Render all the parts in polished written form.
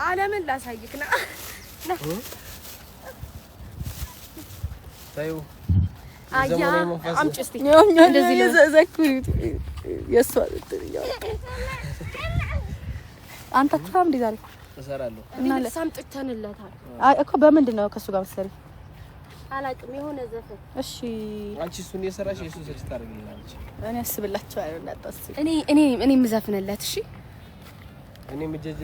ዓለምን ላሳይክና ታዩ አያ አምጪ እስቲ እንደዚህ ለዘዘኩት የሷ ትሪያ አንተ ትራም ዲዛል እሰራለሁ እና ለሳምጥተንለታል እኮ በምንድነው ከሱ ጋር መሰለኝ አላቅም የሆነ ዘፈን እሺ አንቺ እሱን የሰራሽ የሱ ሰጭ ታርግልናለች እኔ አስብላችኋለሁ እንዳታስ እኔ ምዘፍንለት እሺ እኔ ምጀጀ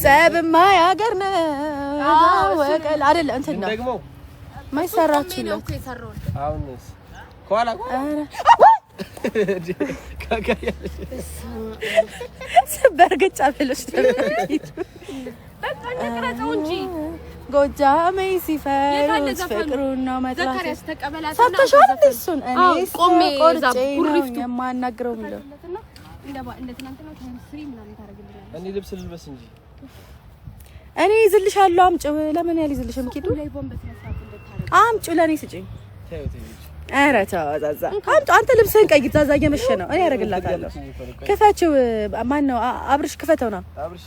ጸብማ ያገር ነው ወቀል አይደል እንትን ነው ደግሞ ማይሰራችለው አሁንስ ኳላ በርግጫ ብለሽ በቃ እንቀረጸው እንጂ ጎጃሜ ሲፈርስ ፍቅሩን ነው መጥላት ዘካሪያስ ተቀበላትና ሳተሻል እሱን እኔ ቆሜ ዛ ቡሪፍቱ የማናግረው ነው እንደ ትናንትና ታይምስሪ ምናምን ታረግልኛለህ እኔ ልብስ ልልበስ እንጂ እኔ ይዝልሻለሁ አምጪው ለምን ያልይዝልሽም ኪዱ ላይ ቦምብ ተነሳት እንድታረግ አምጪው ለኔ ስጪኝ ታዩት ኧረ ተው ዛዛ አንተ ልብስህን ቀይር ዛዛ እየመሸ ነው እኔ ያረግላታለሁ ክፈችው ማን ነው አብርሽ ክፈተው ነው አብርሽ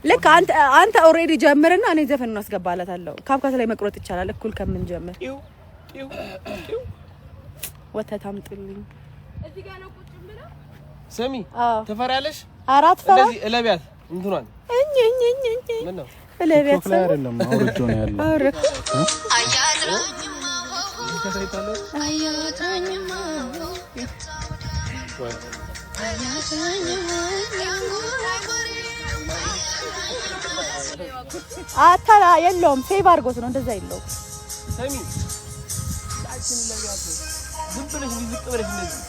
ልክ አንተ ኦሬዲ ጀምርና እኔ ዘፈን ነው አስገባላታለሁ ካፕካት ላይ መቅረጥ ይቻላል እኩል ከምን ጀምር ወተት አምጥልኝ እዚህ ጋር ነው ቁጭ ብለው ሰሚ ተፈራለሽ አራት ፈራ እንደዚህ እለቢያት እንትኗን ምን ነው እለቢያት ላይ አይደለም አውርጆ ነው ያለው አታላ የለውም ሴቭ አድርጎት ነው እንደዛ የለውም ሰሚ ታችን ለቢያት ዝም ብለሽ ዝቅ ብለሽ እንደዚህ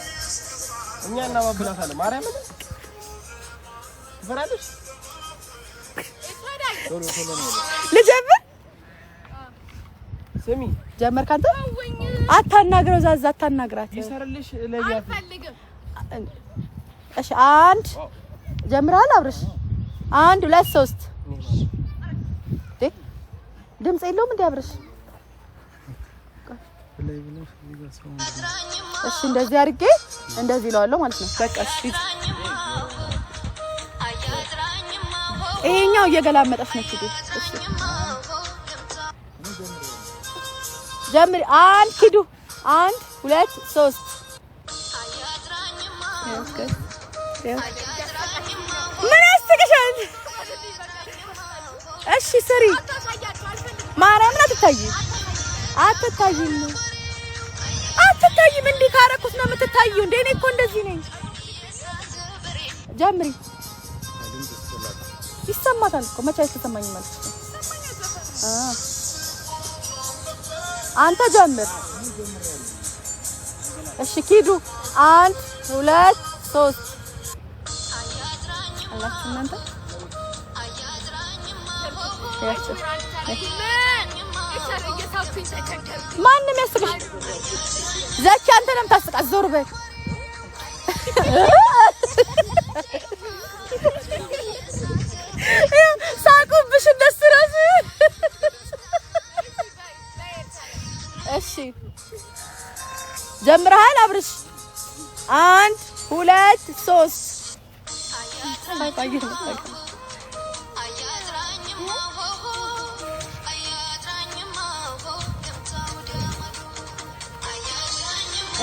እኛ እናባብላታለን ማርያምን ትፈራለሽ ቶሎ ነው ልጀምር ሰሚ ጀመር ካንተ አታናግረው ዛዛ አታናግራት ይሰርልሽ ለቢያት አልፈልግም እሺ አንድ ጀምራል አብርሽ 1 2 3 ድምጽ የለውም እንዴ አብርሽ እሺ እንደዚህ አድርጌ እንደዚህ ለዋለሁ ማለት ነው በቃ እሺ ይሄኛው እየገላመጠሽ ነው ኪዱ እሺ ጀምሪ 1 ኪዱ 1 2 3 ምን አስተከሻል እሺ ስሪ ማርያም አትታይም እንዴ ካረኩት ነው የምትታየው እንዴ እኔ እኮ እንደዚህ ነኝ ጀምሪ ይሰማታል እኮ መቼ አይተሰማኝ ማለት ነው አንተ ጀምር እሺ ኪዱ 1 2 3 አላችሁ እናንተ ያቸው ማንም ያስቅሽ ዘኪ አንተ ነው የምታስቃት ዞር በይ ሳቁብሽ እንደሱ ራስ እሺ ጀምረሃል አብርሽ 1 2 3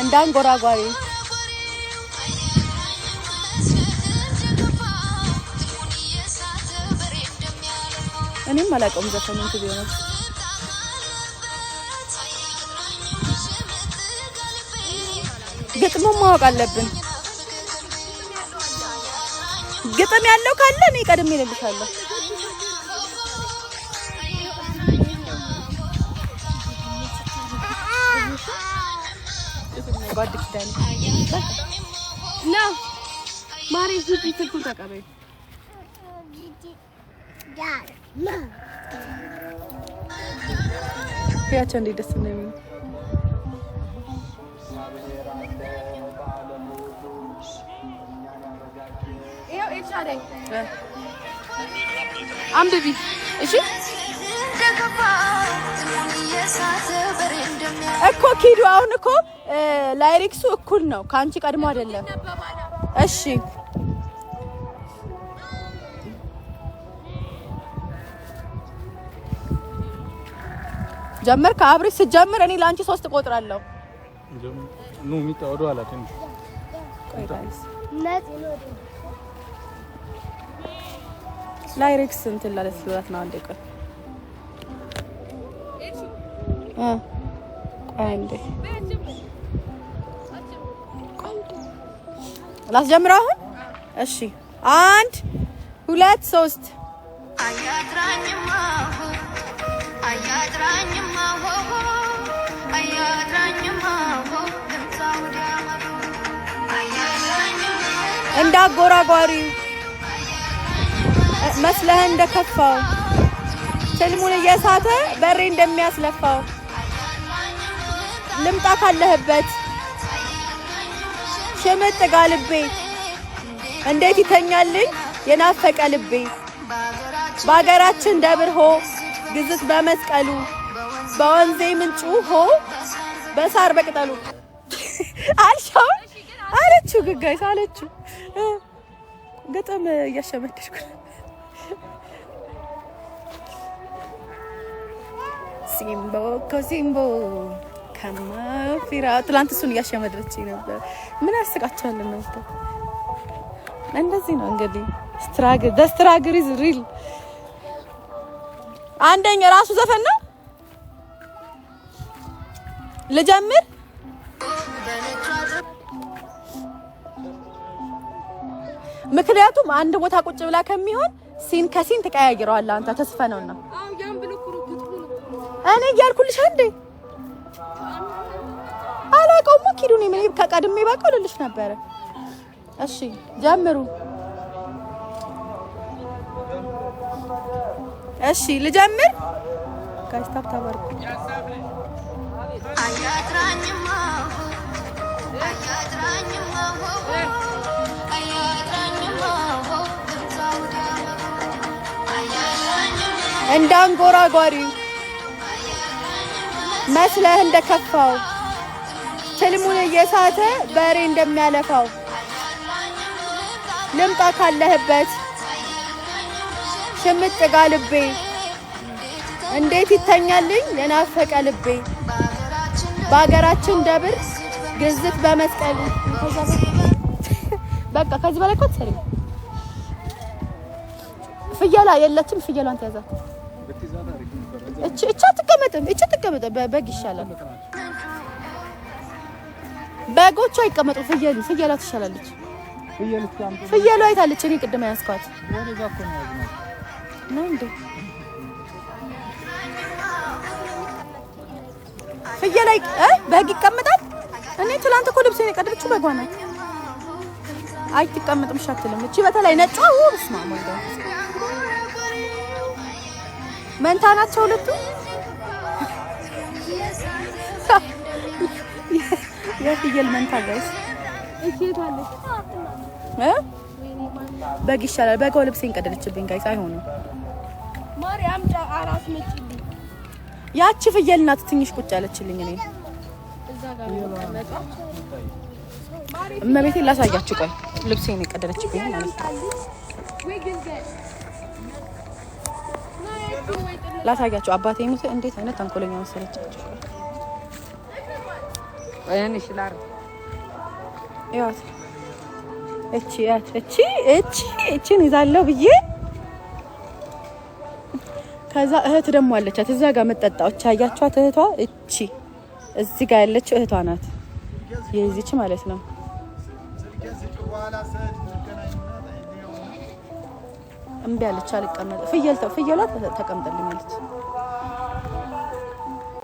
እንዳንጎራጓሪ እኔም አላውቀውም ዘፈኑን ትቢሆነ ግጥሙ ማወቅ አለብን ግጥም ያለው ካለ እኔ ቀድሜ እልልሻለሁ ጓድ ኪዳን ነው ማሪ ሂጂ ትኩል ተቀበይ ያቸው እንዴት ደስ እንደሚል ይሄው ኤልሻዳይ አንብቢ እሺ እኮ ኪዱ አሁን እኮ ላይሪክሱ እኩል ነው ካንቺ ቀድሞ አይደለም እሺ ጀመር ከአብሬ ስትጀምር እኔ ላንቺ 3 እቆጥራለሁ። ኑ የሚጣወዱ አላት እንዴ ቆይታስ ላይሬክስ እንትን ላለት ነው አንዴ ቆይ አንዴ ላስጀምረው አሁን እሺ 1 2 3 እንዳጎራጓሪ መስለህ እንደከፋው ትልሙን እየሳተ በሬ እንደሚያስለፋው ልምጣ ካለህበት ሽምጥ ጋልቤ እንዴት ይተኛልኝ የናፈቀ ልቤ በአገራችን ደብርሆ ግዝት በመስቀሉ በወንዜ ምንጩ ሆ በሳር በቅጠሉ አልሻው አለችው ግጋይስ አለችው ገጠም እያሸመደድኩ ሲምቦ ኮሲምቦ ከማፊራ ትላንት እሱን እያሸመደደችኝ ነበር። ምን ያስቃቸዋል እናንተ? እንደዚህ ነው እንግዲህ ስትራግል ኢዝ ሪል። አንደኛ ራሱ ዘፈን ነው። ልጀምር ምክንያቱም አንድ ቦታ ቁጭ ብላ ከሚሆን ሲን ከሲን ተቀያይረዋል። አንተ ተስፈነውና እኔ እያልኩልሽ እንዴ አላውቀውም። ኪዱን ምን ከቀድሜ ባቀልልሽ ነበር። እሺ ጀምሩ። እሺ ልጀምር። ጋይስ ታፕ ታባርኩ እንዳንጎራጓሪ መስለህ እንደከፋው ትልሙን እየሳተ በሬ እንደሚያለፋው ልምጣ ካለህበት ሽምጥ ጋልቤ እንዴት ይተኛልኝ የናፈቀ ልቤ በአገራችን ደብር ግዝት በመስቀሉ በቃ ከዚህ በላይ ኮትሰሪ ፍየላ የለችም። ፍየሏን ተያዛት። እቺ ተቀመጠ በግ ይሻላል። በጎቹ አይቀመጡ። ፍየሏ ትሻላለች። ፍየሏ አይታለች። እኔ ቅድም ያስኳት ነው እንዴ? ፍየላ በግ ይቀመጣል። እኔ ትላንት እኮ ልብስ የቀደደችው በጓ ናት። አይትቀመጥም ሻትልም። እቺ በተለይ ነጯ ውብስማ ማለት መንታ ናቸው ሁለቱ። የፍየል መንታ ጋይስ እሺታለች። በግ ይሻላል። በጋው ልብሴን ቀደደችብኝ ጋይስ። አይሆንም። ማርያም አራስ መጪልኝ። ያቺ ፍየል ናት ትንሽ ቁጭ ያለችልኝ። እኔ እዛ ጋር መጣ እመቤቴን ላሳያችሁ። ቆይ ልብሴን ቀደደችብኝ ማለት ነው። ላሳያችሁ። አባቴ ሙት እንዴት አይነት ተንኮለኛ መሰለቻችሁ። ወይኔ ሽላር ያት እቺን ይዛለው ብዬ ከዛ እህት ደግሞ አለቻት እዛ ጋር መጠጣዎች አያችኋት። እህቷ እቺ እዚህ ጋር ያለችው እህቷ ናት። የዚች ማለት ነው። እምቢ አለች። አልቀመጥ ፍየሏ ተቀምጠልኛለች።